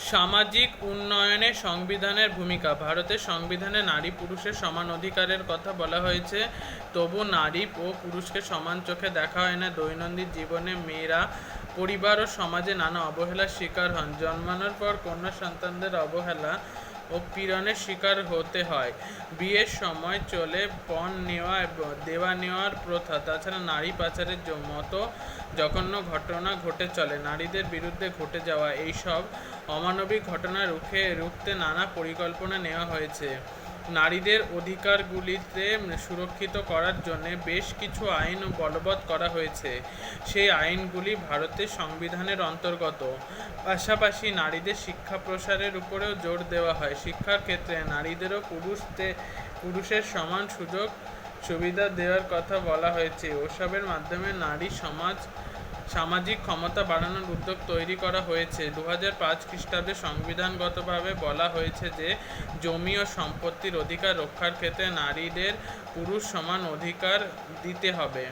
সামাজিক উন্নয়নে সংবিধানের ভূমিকা। ভারতের সংবিধানে নারী পুরুষের সমান অধিকারের কথা বলা হয়েছে, তবু নারী ও পুরুষকে সমান চোখে দেখা হয় না। দৈনন্দিন জীবনে মেয়েরা পরিবার ও সমাজে নানা অবহেলার শিকার হন। জন্মানোর পর কন্যা সন্তানদের অবহেলা ও পীড়নের শিকার হতে হয়। বিয়ের সময় চলে পণ দেওয়া নেওয়ার প্রথা। তাছাড়া নারী পাচারের মতো জঘন্য ঘটনা ঘটে চলে। নারীদের বিরুদ্ধে ঘটে যাওয়া এইসব অমানবিক ঘটনা রুখতে নানা পরিকল্পনা নেওয়া হয়েছে। নারীদের অধিকারগুলিতে সুরক্ষিত করার জন্য বেশ কিছু আইন বলবৎ করা হয়েছে। সেই আইনগুলি ভারতের সংবিধানের অন্তর্গত। পাশাপাশি নারীদের শিক্ষা প্রসারের উপরেও জোর দেওয়া হয়। শিক্ষার ক্ষেত্রে নারীদেরও পুরুষের সমান সুযোগ সুবিধা দেওয়ার কথা বলা হয়েছে। ওসবের মাধ্যমে সামাজিক ক্ষমতা বাড়ানোর উদ্যোগ তৈরি করা হয়েছে। 2005 খ্রিস্টাব্দে সংবিধানগতভাবে বলা হয়েছে যে জমি ও সম্পত্তির অধিকার রক্ষার ক্ষেত্রে নারীদের পুরুষ সমান অধিকার দিতে হবে।